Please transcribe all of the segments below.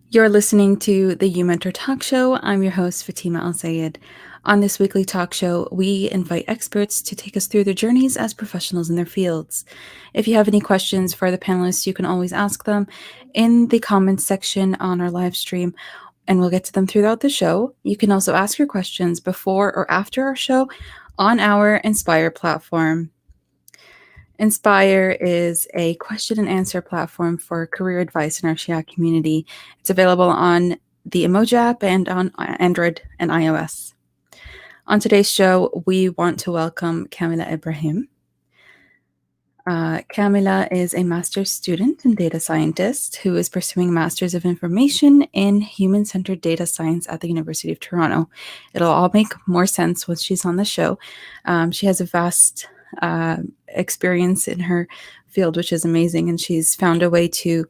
You're listening to the uMentor Talk Show. I'm your host, Fatima Al Sayed. On this weekly talk show, we invite experts to take us through their journeys as professionals in their fields. If you have any questions for the panelists, you can always ask them in the comments section on our live stream, and we'll get to them throughout the show. You can also ask your questions before or after our show on our Inspire platform. Inspire is a question and answer platform for career advice in our Shia community. It's available on the Emoji app and on Android and iOS. On today's show, we want to welcome Kamilah Ebrahim. Kamilah is a master's student and data scientist who is pursuing a Master's of Information in Human-Centered Data Science at the University of Toronto. It'll all make more sense once she's on the show. She has a vast experience in her field, which is amazing, and she's found a way to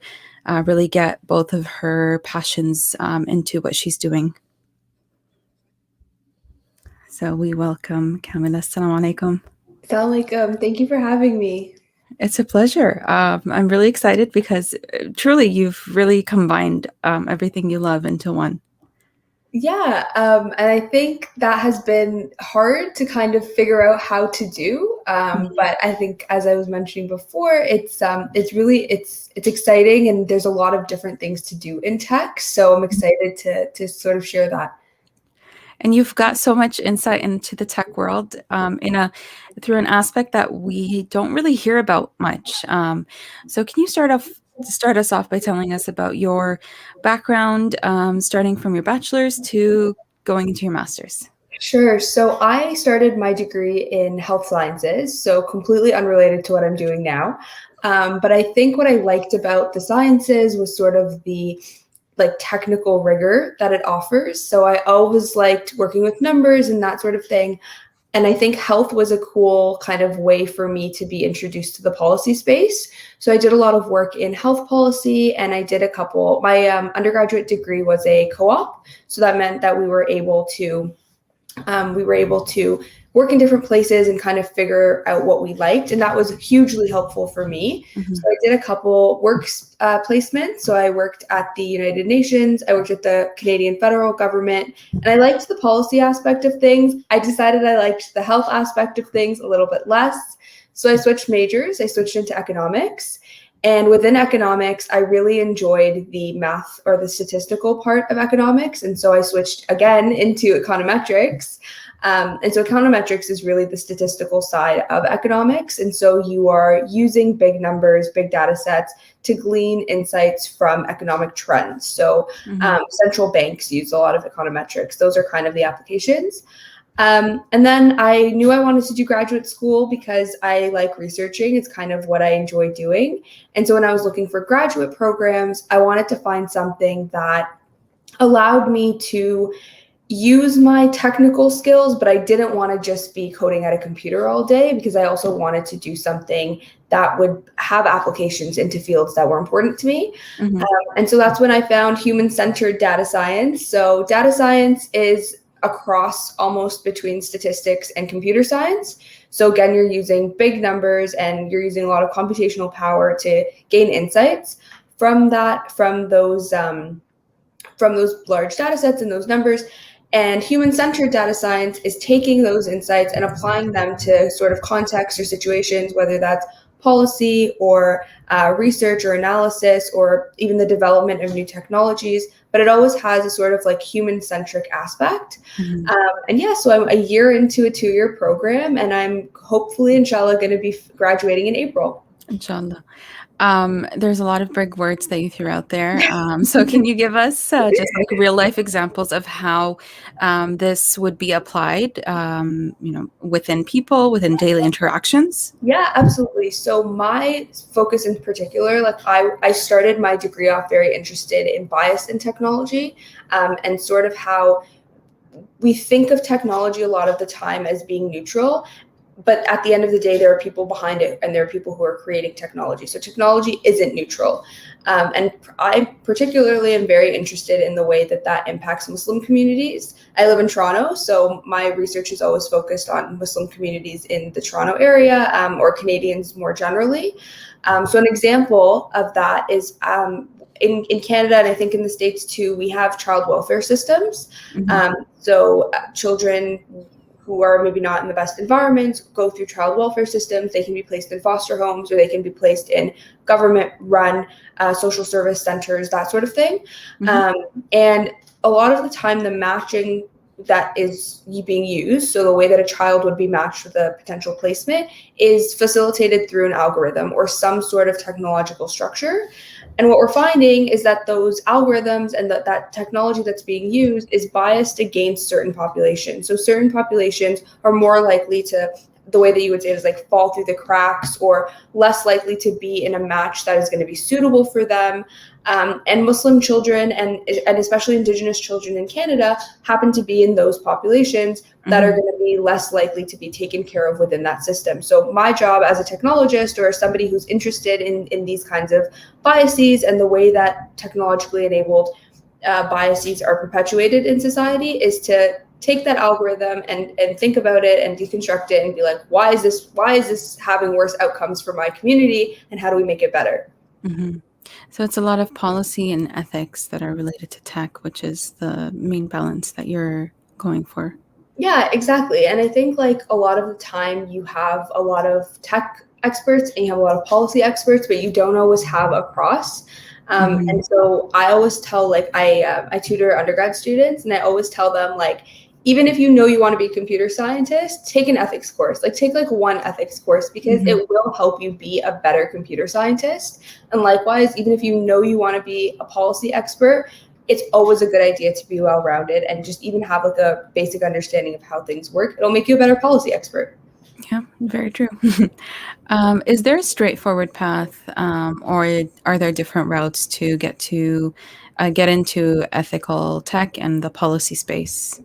really get both of her passions into what she's doing. So we welcome Kamilah. Assalamu alaikum. Assalamu alaikum. Thank you for having me. It's a pleasure. I'm really excited because truly you've really combined everything you love into one. Yeah, and I think that has been hard to kind of figure out how to do. But I think, as I was mentioning before, it's exciting, and there's a lot of different things to do in tech. So I'm excited to sort of share that. And you've got so much insight into the tech world through an aspect that we don't really hear about much. So can you start us off by telling us about your background, starting from your bachelor's to going into your master's? Sure. So I started my degree in health sciences, so completely unrelated to what I'm doing now. But I think what I liked about the sciences was sort of the technical rigor that it offers. So I always liked working with numbers and that sort of thing. And I think health was a cool kind of way for me to be introduced to the policy space. So I did a lot of work in health policy, and I did my undergraduate degree was a co-op. So that meant that we were able to work in different places and kind of figure out what we liked. And that was hugely helpful for me. Mm-hmm. So I did a couple placements. So I worked at the United Nations, I worked at the Canadian federal government, and I liked the policy aspect of things. I decided I liked the health aspect of things a little bit less. So I switched majors, I switched into economics. And within economics, I really enjoyed the math or the statistical part of economics. And so I switched again into econometrics. And so econometrics is really the statistical side of economics. And so you are using big numbers, big data sets to glean insights from economic trends. So central banks use a lot of econometrics. Those are kind of the applications. And then I knew I wanted to do graduate school because I like researching. It's kind of what I enjoy doing. And so when I was looking for graduate programs, I wanted to find something that allowed me to use my technical skills, but I didn't want to just be coding at a computer all day, because I also wanted to do something that would have applications into fields that were important to me. And so that's when I found human-centered data science. So data science is across almost between statistics and computer science. So again, you're using big numbers and you're using a lot of computational power to gain insights from those large data sets and those numbers. And human-centered data science is taking those insights and applying them to sort of context or situations, whether that's policy or research or analysis or even the development of new technologies, but it always has a sort of human-centric aspect. So I'm a year into a 2-year program, and I'm hopefully, inshallah, going to be graduating in April. Inshallah. There's a lot of big words that you threw out there. So can you give us just real life examples of how this would be applied, within people, within daily interactions? Yeah, absolutely. So my focus in particular, I started my degree off very interested in bias in technology, and sort of how we think of technology a lot of the time as being neutral. But at the end of the day, there are people behind it, and there are people who are creating technology. So technology isn't neutral. And I particularly am very interested in the way that impacts Muslim communities. I live in Toronto, so my research is always focused on Muslim communities in the Toronto area, or Canadians more generally. So an example of that is in Canada, and I think in the States too, we have child welfare systems. Mm-hmm. So children who are maybe not in the best environments go through child welfare systems. They can be placed in foster homes, or they can be placed in government-run social service centers, that sort of thing. Mm-hmm. And a lot of the time, the matching that is being used, so the way that a child would be matched with a potential placement, is facilitated through an algorithm or some sort of technological structure. And what we're finding is that those algorithms and that technology that's being used is biased against certain populations. So certain populations are more likely to, the way that you would say it is like, fall through the cracks, or less likely to be in a match that is going to be suitable for them. And Muslim children and especially Indigenous children in Canada happen to be in those populations that are going to be less likely to be taken care of within that system. So my job as a technologist, or somebody who's interested in these kinds of biases and the way that technologically enabled biases are perpetuated in society, is to take that algorithm and think about it and deconstruct it and be like, why is this having worse outcomes for my community, and how do we make it better? Mm-hmm. So it's a lot of policy and ethics that are related to tech, which is the main balance that you're going for. Yeah, exactly. And I think like a lot of the time you have a lot of tech experts and you have a lot of policy experts, but you don't always have a cross. And so I always tell, like, I tutor undergrad students, and I always tell them, like, even if you know you want to be a computer scientist, take an ethics course. Like, take like one ethics course, because it will help you be a better computer scientist. And likewise, even if you know you want to be a policy expert, it's always a good idea to be well-rounded and just even have like a basic understanding of how things work. It'll make you a better policy expert. Yeah, very true. Is there a straightforward path, or are there different routes to get into ethical tech and the policy space?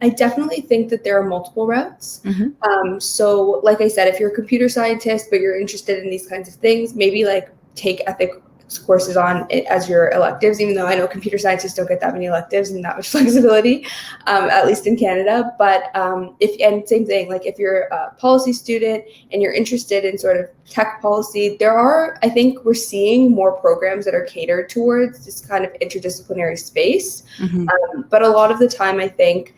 I definitely think that there are multiple routes. Mm-hmm. So like I said, if you're a computer scientist, but you're interested in these kinds of things, maybe like take ethics courses on it as your electives, even though I know computer scientists don't get that many electives and that much flexibility, at least in Canada. But and same thing, like if you're a policy student and you're interested in sort of tech policy, I think we're seeing more programs that are catered towards this kind of interdisciplinary space. But a lot of the time, I think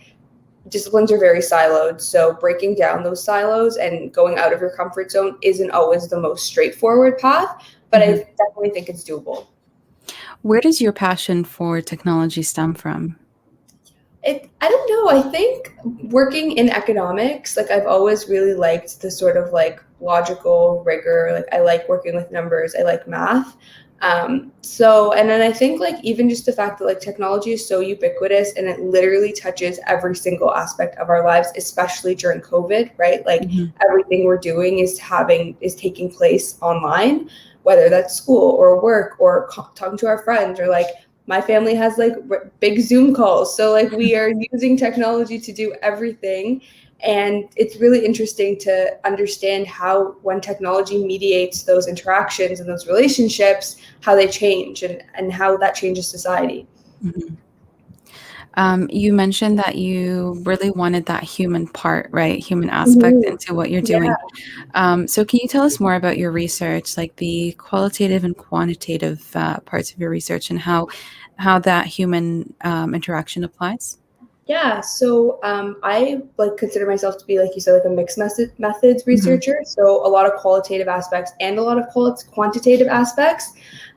disciplines are very siloed. So breaking down those silos and going out of your comfort zone isn't always the most straightforward path, but I definitely think it's doable. Where does your passion for technology stem from? I don't know. I think working in economics, like, I've always really liked the sort of like logical rigor. Like, I like working with numbers. I like math. And then I think like even just the fact that like technology is so ubiquitous and it literally touches every single aspect of our lives, especially during COVID, right? Like everything we're doing is taking place online, whether that's school or work or talking to our friends, or like my family has like big Zoom calls. So like we are using technology to do everything. And it's really interesting to understand how, when technology mediates those interactions and those relationships, how they change and how that changes society. You mentioned that you really wanted that human part, right? Human aspect into what you're doing. So can you tell us more about your research, like the qualitative and quantitative parts of your research, and how that human interaction applies? Yeah, so I like consider myself to be, like you said, like a mixed methods researcher. So a lot of qualitative aspects and a lot of quantitative aspects.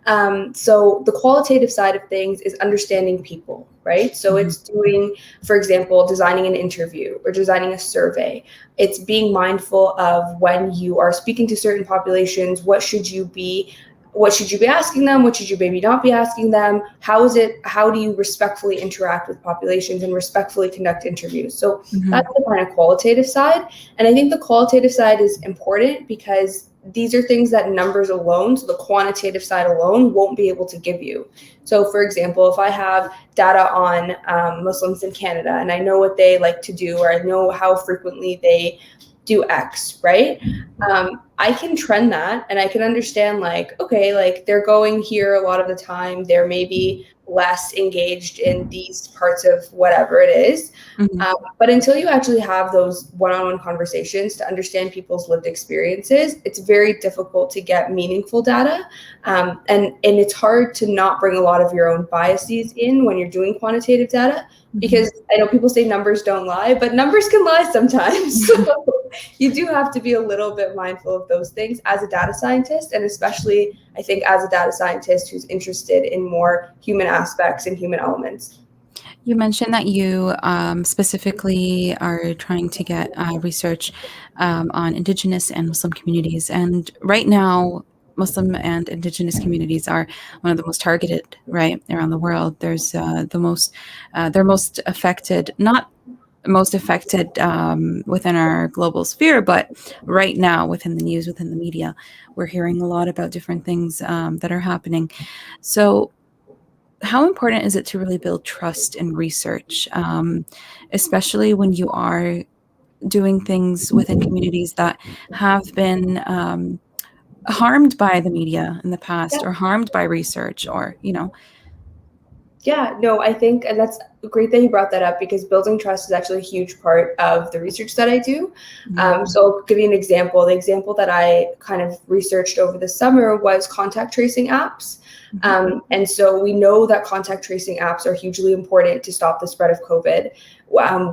So the qualitative side of things is understanding people, right? So it's doing, for example, designing an interview or designing a survey. It's being mindful of, when you are speaking to certain populations, what should you be asking them? What should you maybe not be asking them? How do you respectfully interact with populations and respectfully conduct interviews? So that's the kind of qualitative side. And I think the qualitative side is important because these are things that numbers alone, so the quantitative side alone, won't be able to give you. So for example, if I have data on Muslims in Canada and I know what they like to do, or I know how frequently they do X, right? I can trend that and I can understand like, okay, like they're going here a lot of the time. They're maybe less engaged in these parts of whatever it is. Mhm. But until you actually have those one-on-one conversations to understand people's lived experiences, it's very difficult to get meaningful data. And it's hard to not bring a lot of your own biases in when you're doing quantitative data, because I know people say numbers don't lie, but numbers can lie sometimes. So you do have to be a little bit mindful of those things as a data scientist, and especially I think as a data scientist who's interested in more human aspects and human elements. You mentioned that you specifically are trying to get research on Indigenous and Muslim communities. And right now, Muslim and Indigenous communities are one of the most targeted, right, around the world. There's they're most affected, not most affected within our global sphere, but right now within the news, within the media, we're hearing a lot about different things that are happening. So how important is it to really build trust in research, especially when you are doing things within communities that have been harmed by the media in the past, or harmed by research, or Yeah, no, I think, and that's great that you brought that up, because building trust is actually a huge part of the research that I do. So I'll give you an example. The example that I kind of researched over the summer was contact tracing apps. And so we know that contact tracing apps are hugely important to stop the spread of COVID.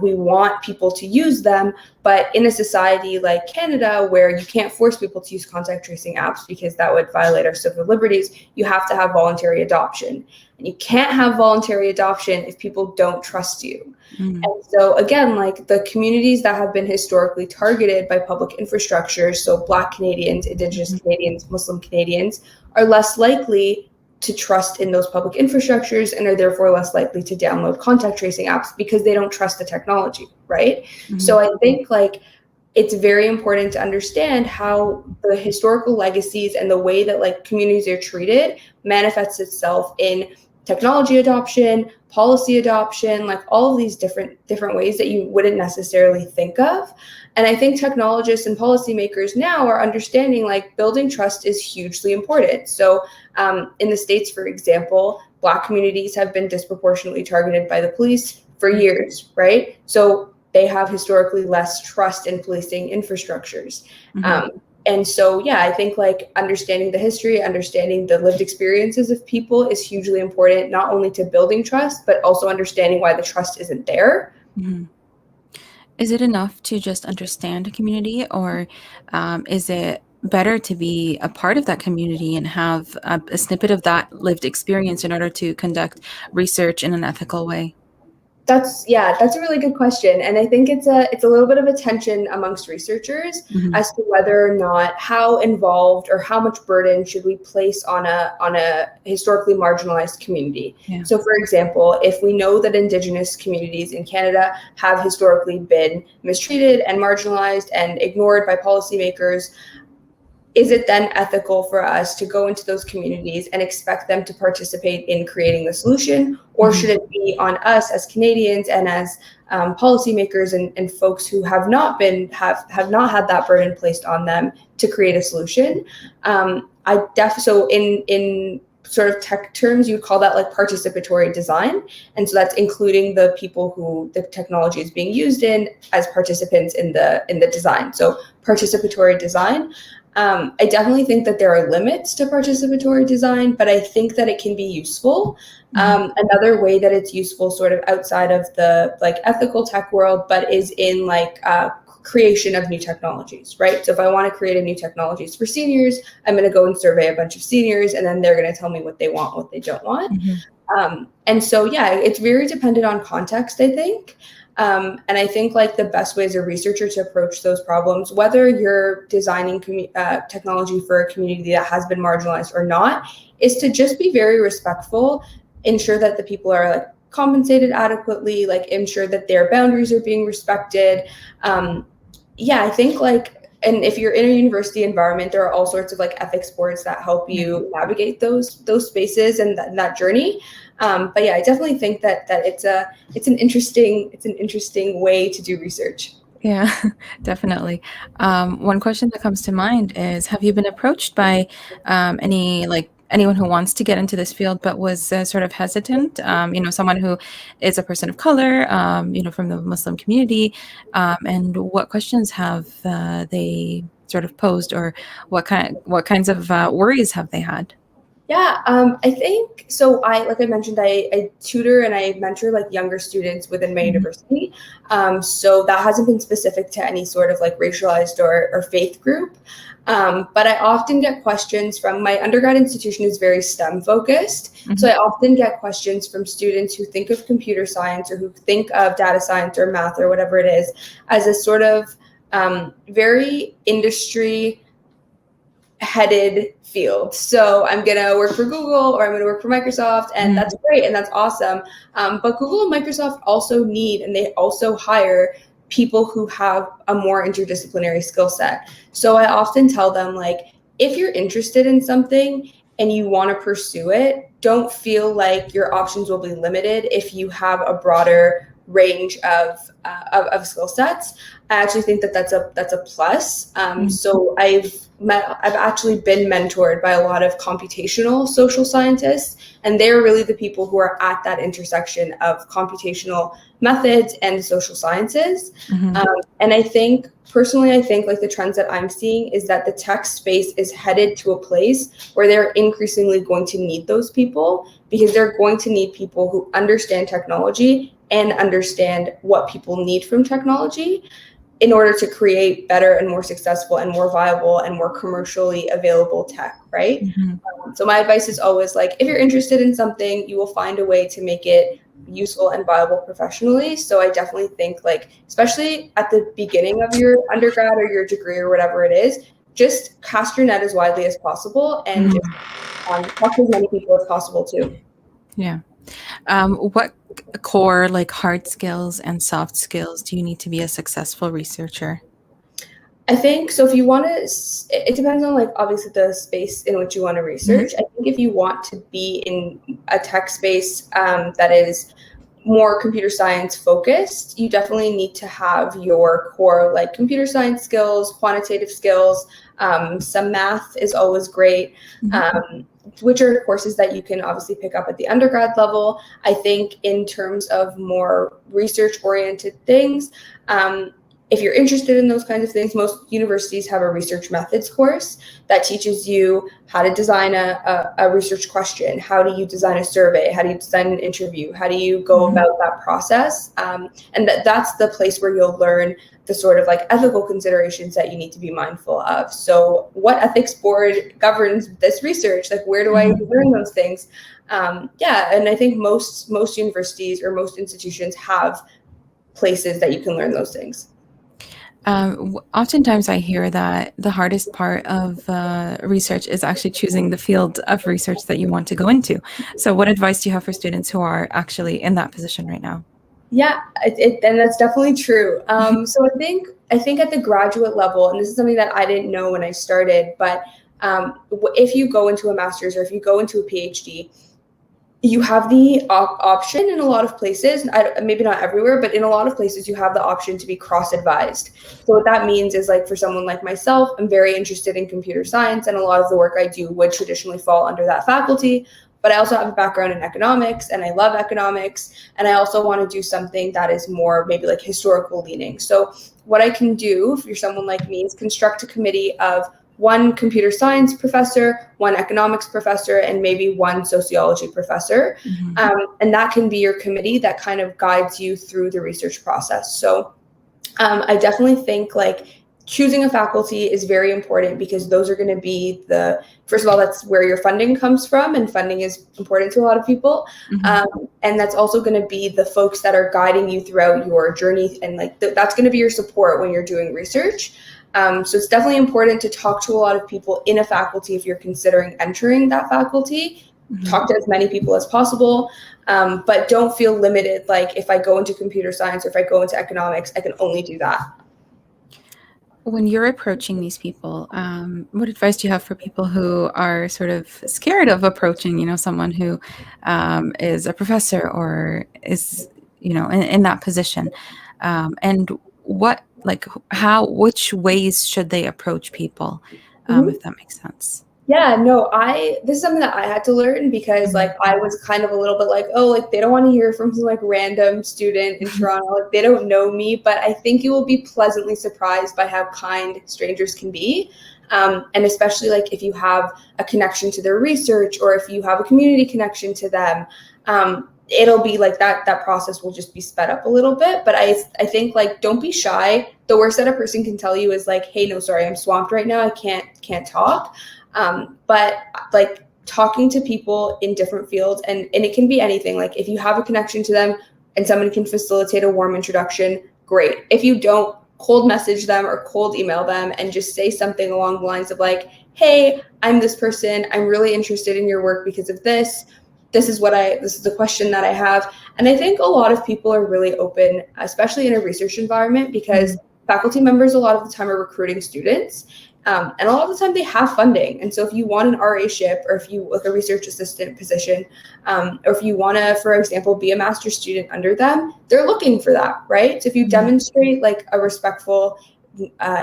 We want people to use them, but in a society like Canada, where you can't force people to use contact tracing apps because that would violate our civil liberties, you have to have voluntary adoption. And you can't have voluntary adoption if people don't trust you. And so again, like the communities that have been historically targeted by public infrastructure, so Black Canadians, Indigenous Canadians, Muslim Canadians, are less likely to trust in those public infrastructures and are therefore less likely to download contact tracing apps because they don't trust the technology, right? So I think like it's very important to understand how the historical legacies and the way that like communities are treated manifests itself in technology adoption, policy adoption, like all of these different ways that you wouldn't necessarily think of. And I think technologists and policymakers now are understanding like building trust is hugely important. So in the States, for example, Black communities have been disproportionately targeted by the police for years, right? So they have historically less trust in policing infrastructures. And so, yeah, I think like understanding the history, understanding the lived experiences of people is hugely important, not only to building trust, but also understanding why the trust isn't there. Is it enough to just understand a community, or is it better to be a part of that community and have a snippet of that lived experience in order to conduct research in an ethical way? That's a really good question. And I think it's a little bit of a tension amongst researchers as to whether or not how involved or how much burden should we place on a historically marginalized community. Yeah. So for example, if we know that Indigenous communities in Canada have historically been mistreated and marginalized and ignored by policymakers, is it then ethical for us to go into those communities and expect them to participate in creating the solution? Or should it be on us as Canadians and as policymakers and folks who have not had that burden placed on them to create a solution? So in sort of tech terms, you would call that like participatory design. And so that's including the people who the technology is being used in as participants in the design. So participatory design. I definitely think that there are limits to participatory design, but I think that it can be useful. Another way that it's useful sort of outside of the like ethical tech world, but is in like creation of new technologies, right? So if I want to create a new technologies for seniors, I'm going to go and survey a bunch of seniors, and then they're going to tell me what they want, what they don't want. And so, yeah, it's very dependent on context, I think. And I think like the best way as a researcher to approach those problems, whether you're designing technology for a community that has been marginalized or not, is to just be very respectful, ensure that the people are like compensated adequately, like ensure that their boundaries are being respected. I think like, and if you're in a university environment, there are all sorts of like ethics boards that help you navigate those spaces and that journey. But yeah, I definitely think that it's an interesting way to do research. Yeah, definitely. One question that comes to mind is, have you been approached by anyone who wants to get into this field but was sort of hesitant? Someone who is a person of color, from the Muslim community, and what questions have they sort of posed, or what kinds of worries have they had? Yeah, I think so. Like I mentioned, I tutor and I mentor like younger students within my Mhm. university. So that hasn't been specific to any sort of like racialized or faith group. But I often get questions from my undergrad institution is very STEM focused. So Mhm. I often get questions from students who think of computer science or who think of data science or math or whatever it is as a sort of very industry headed field. So I'm going to work for Google or I'm going to work for Microsoft, and that's great and that's awesome. But Google and Microsoft also need and they also hire people who have a more interdisciplinary skill set. So I often tell them, like, if you're interested in something and you want to pursue it, don't feel like your options will be limited if you have a broader range of skill sets. I actually think that that's a plus. So I've actually been mentored by a lot of computational social scientists, and they're really the people who are at that intersection of computational methods and social sciences. Mhm. And I think personally, I think like the trends that I'm seeing is that the tech space is headed to a place where they're increasingly going to need those people, because they're going to need people who understand technology and understand what people need from technology in order to create better and more successful and more viable and more commercially available tech, right? Mhm. So my advice is always, like, if you're interested in something, you will find a way to make it useful and viable professionally. So I definitely think, like, especially at the beginning of your undergrad or your degree or whatever it is, just cast your net as widely as possible and just Mhm. talk to as many people as possible too. Yeah. What core, like, hard skills and soft skills do you need to be a successful researcher? I think so. If you want to, it depends on, like, obviously the space in which you want to Mhm. research. I think if you want to be in a tech space that is more computer science focused, you definitely need to have your core like computer science skills, quantitative skills. Some math is always great. Mhm. Um, which are courses that you can obviously pick up at the undergrad level. I think in terms of more research oriented things, if you're interested in those kinds of things, most universities have a research methods course that teaches you how to design a research question, how do you design a survey, how do you design an interview, how do you go Mhm. about that process, and that's the place where you'll learn the sort of like ethical considerations that you need to be mindful of. So what ethics board governs this research? Like, where do I Mhm. learn those things? Yeah, and I think most universities or most institutions have places that you can learn those things. Oftentimes I hear that the hardest part of research is actually choosing the field of research that you want to go into. So, what advice do you have for students who are actually in that position right now? Yeah, and that's definitely true. So I think at the graduate level, and this is something that I didn't know when I started, but if you go into a master's or if you go into a PhD, you have the option in a lot of places, maybe not everywhere, but in a lot of places you have the option to be cross-advised. So what that means is, like, for someone like myself, I'm very interested in computer science, and a lot of the work I do would traditionally fall under that faculty. But I also have a background in economics, and I love economics, and I also want to do something that is more maybe like historical leaning. So what I can do, if you're someone like me, is construct a committee of one computer science professor, one economics professor, and maybe one sociology professor. Mhm. And that can be your committee that kind of guides you through the research process. So I definitely think, like, choosing a faculty is very important, because those are going to be first of all, that's where your funding comes from, and funding is important to a lot of people. Mhm. And that's also going to be the folks that are guiding you throughout your journey, and like that's going to be your support when you're doing research. So it's definitely important to talk to a lot of people in a faculty if you're considering entering that faculty. Mhm. Talk to as many people as possible, but don't feel limited. Like, if I go into computer science or if I go into economics, I can only do that. When you're approaching these people, what advice do you have for people who are sort of scared of approaching, someone who is a professor or is, in that position? And what like which ways should they approach people, if that makes sense? Yeah, no, this is something that I had to learn because like I was kind of a little bit like, oh, like they don't want to hear from some like random student in Toronto, like they don't know me, but I think you will be pleasantly surprised by how kind strangers can be. And especially like if you have a connection to their research or if you have a community connection to them, it'll be like that process will just be sped up a little bit. But I think like don't be shy. The worst that a person can tell you is like, hey, no, sorry, I'm swamped right now. I can't talk. But like talking to people in different fields and it can be anything. Like if you have a connection to them and someone can facilitate a warm introduction, great. If you don't, cold message them or cold email them and just say something along the lines of like, hey, I'm this person. I'm really interested in your work because of this. This is the question that I have. And I think a lot of people are really open, especially in a research environment, because faculty members a lot of the time are recruiting students. And a lot of the time they have funding. And so if you want an RA-ship or if you like a research assistant position, or if you want to, for example, be a master's student under them, they're looking for that, right? So if you demonstrate like a respectful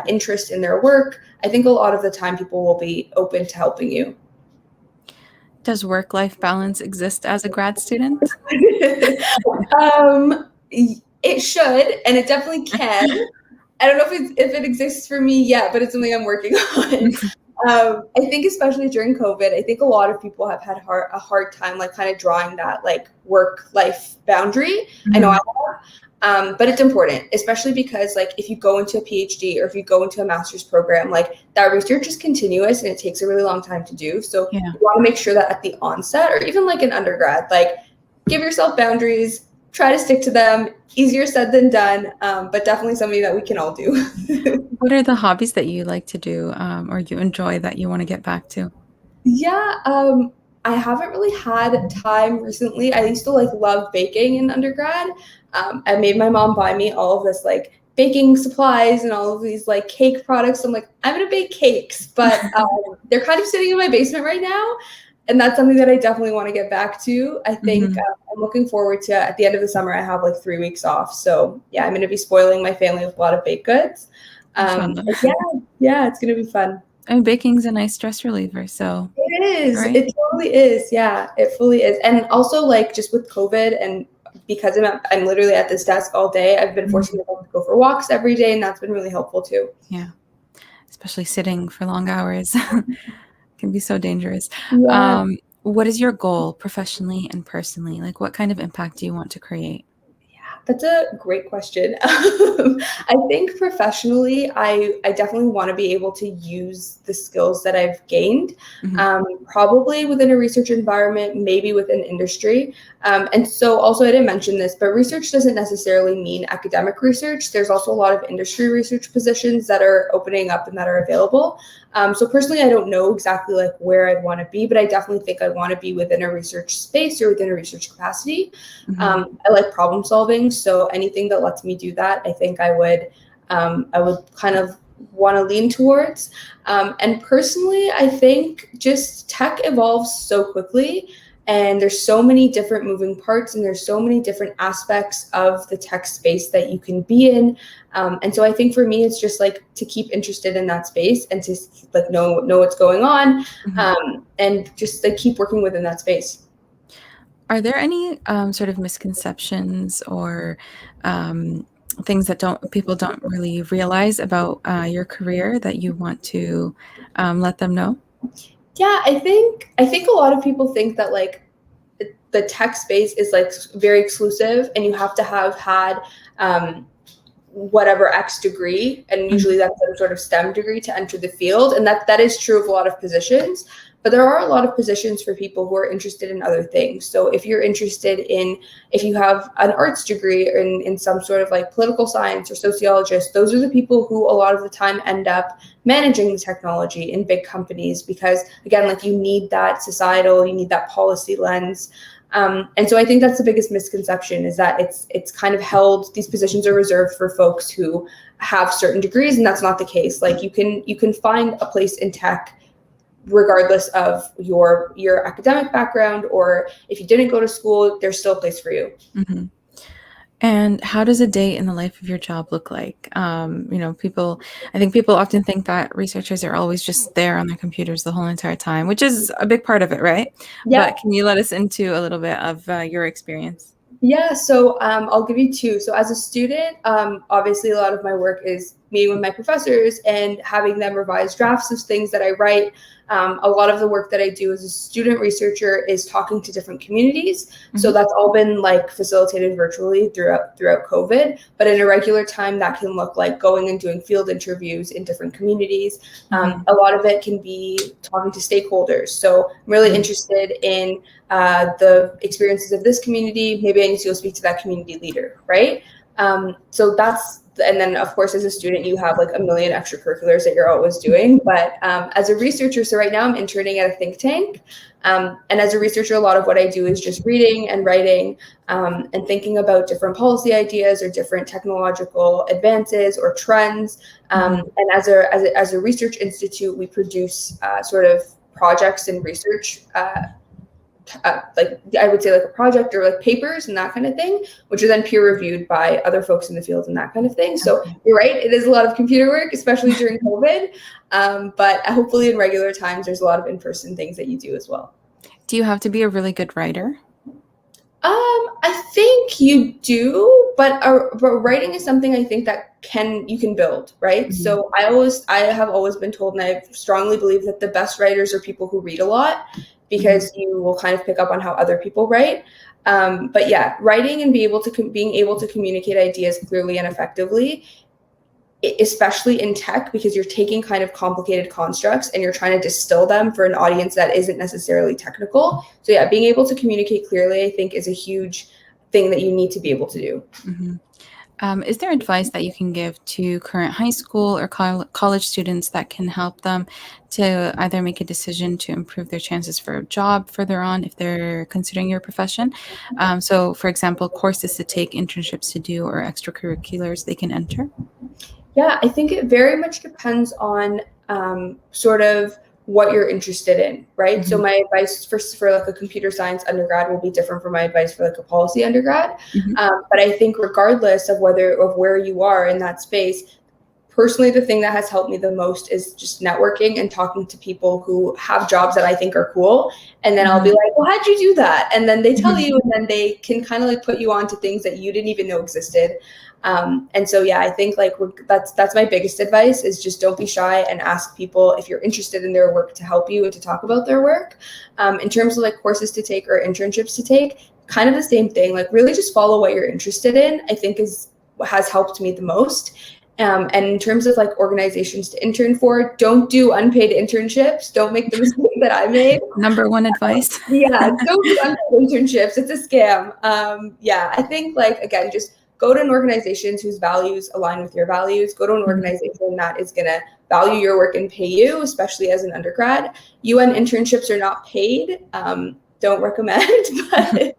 interest in their work, I think a lot of the time people will be open to helping you. Does work-life balance exist as a grad student? It should, and it definitely can. I don't know if it exists for me yet, but it's something I'm working on. I think especially during COVID, I think a lot of people have had a hard time like kind of drawing that like work-life boundary. I know I have, but it's important, especially because like if you go into a PhD or if you go into a master's program, like that research is continuous and it takes a really long time to do. So you want to make sure that at the onset or even like an undergrad, like give yourself boundaries, try to stick to them. Easier said than done, but definitely something that we can all do. What are the hobbies that you like to do or you enjoy that you want to get back to? Yeah, I haven't really had time recently. I used to like love baking in undergrad. I made my mom buy me all of this like baking supplies and all of these like cake products. I'm like, I'm gonna bake cakes, but they're kind of sitting in my basement right now. And that's something that I definitely want to get back to. I think I'm looking forward to, at the end of the summer, I have like 3 weeks off. So yeah, I'm going to be spoiling my family with a lot of baked goods. Yeah, it's going to be fun. And baking's a nice stress reliever, so. It is. Right? It totally is. Yeah, it fully is. And also like just with COVID and because I'm literally at this desk all day, I've been forcing myself to go for walks every day. And that's been really helpful too. Yeah, especially sitting for long hours. Can be so dangerous. Yeah. What is your goal professionally and personally? Like what kind of impact do you want to create? That's a great question. I think professionally, I definitely want to be able to use the skills that I've gained, probably within a research environment, maybe within industry. And so also I didn't mention this, but research doesn't necessarily mean academic research. There's also a lot of industry research positions that are opening up and that are available. So personally, I don't know exactly like where I'd want to be, but I definitely think I'd want to be within a research space or within a research capacity. I like problem solving, so anything that lets me do that, I think I would kind of want to lean towards. And personally, I think just tech evolves so quickly. And there's so many different moving parts and there's so many different aspects of the tech space that you can be in. And so I think for me, it's just like to keep interested in that space and to like know what's going on and just like keep working within that space. Are there any sort of misconceptions or things that people don't really realize about your career that you want to let them know? Yeah, I think a lot of people think that like the tech space is like very exclusive and you have to have had whatever X degree, and usually that's some sort of STEM degree to enter the field. And that is true of a lot of positions, but there are a lot of positions for people who are interested in other things. So if you're interested if you have an arts degree in some sort of like political science or sociologist, those are the people who a lot of the time end up managing the technology in big companies because again, like you need that societal, you need that policy lens. And so I think that's the biggest misconception is that it's kind of held, these positions are reserved for folks who have certain degrees, and that's not the case. Like you can find a place in tech regardless of your academic background, or if you didn't go to school, there's still a place for you. And how does a day in the life of your job look like? I think people often think that researchers are always just there on their computers the whole entire time, which is a big part of it, right? Yep. But can you let us into a little bit of your experience? Yeah, so I'll give you two. So as a student, obviously a lot of my work is meeting with my professors and having them revise drafts of things that I write. A lot of the work that I do as a student researcher is talking to different communities. So that's all been like facilitated virtually throughout COVID. But in a regular time, that can look like going and doing field interviews in different communities. A lot of it can be talking to stakeholders. So I'm really interested in the experiences of this community. Maybe I need to go speak to that community leader, right? So that's, and then of course as a student you have like a million extracurriculars that you're always doing. But as a researcher, so right now I'm interning at a think tank, and as a researcher a lot of what I do is just reading and writing, and thinking about different policy ideas or different technological advances or trends. And as a research institute, we produce sort of projects and research, like I would say like a project or like papers and that kind of thing, which are then peer reviewed by other folks in the field and that kind of thing. So you're right, it is a lot of computer work, especially during COVID. But hopefully in regular times, there's a lot of in-person things that you do as well. Do you have to be a really good writer? I think you do, but writing is something I think that you can build, right? So I have always been told, and I strongly believe that the best writers are people who read a lot, because you will kind of pick up on how other people write. But yeah, writing and being able to communicate ideas clearly and effectively, especially in tech, because you're taking kind of complicated constructs and you're trying to distill them for an audience that isn't necessarily technical. So yeah, being able to communicate clearly, I think, is a huge thing that you need to be able to do. Is there advice that you can give to current high school or college students that can help them to either make a decision to improve their chances for a job further on if they're considering your profession? So, for example, courses to take, internships to do, or extracurriculars they can enter? Yeah, I think it very much depends on sort of what you're interested in, right? So my advice for like a computer science undergrad will be different from my advice for like a policy undergrad. But I think regardless of where you are in that space, personally, the thing that has helped me the most is just networking and talking to people who have jobs that I think are cool. And then I'll be like, well, how'd you do that? And then they tell you, and then they can kind of like put you on to things that you didn't even know existed. And so, yeah, I think like that's my biggest advice, is just don't be shy and ask people if you're interested in their work to help you and to talk about their work. In terms of like courses to take or internships to take, kind of the same thing, like really just follow what you're interested in, I think is what has helped me the most. And in terms of like organizations to intern for, don't do unpaid internships. Don't make the mistake that I made. Number one advice. Yeah, don't do unpaid internships. It's a scam. Yeah, I think like, again, just go to an organization whose values align with your values. Go to an organization that is going to value your work and pay you, especially as an undergrad. UN internships are not paid. Don't recommend, but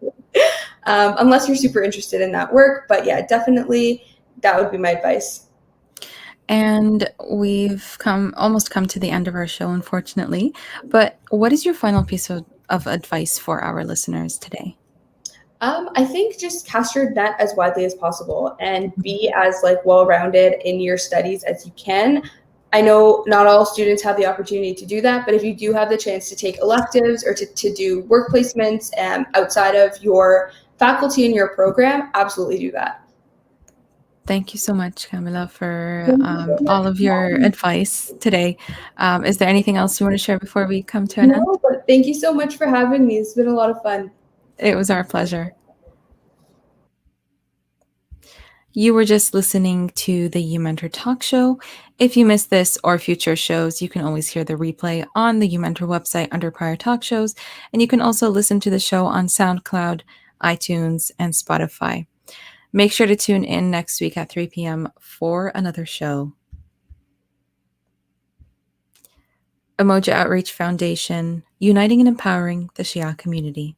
unless you're super interested in that work. But yeah, definitely that would be my advice. And we've almost come to the end of our show, unfortunately. But what is your final piece of advice for our listeners today? I think just cast your net as widely as possible and be as like well-rounded in your studies as you can. I know not all students have the opportunity to do that, but if you do have the chance to take electives or to do work placements outside of your faculty in your program, absolutely do that. Thank you so much, Kamilah, for all of your advice today. Is there anything else you want to share before we come to an end? No, but thank you so much for having me. It's been a lot of fun. It was our pleasure. You were just listening to the uMentor Talk Show. If you missed this or future shows, you can always hear the replay on the uMentor website under prior talk shows, and you can also listen to the show on SoundCloud, iTunes, and Spotify. Make sure to tune in next week at 3 p.m. for another show. Umoja Outreach Foundation, uniting and empowering the Shia community.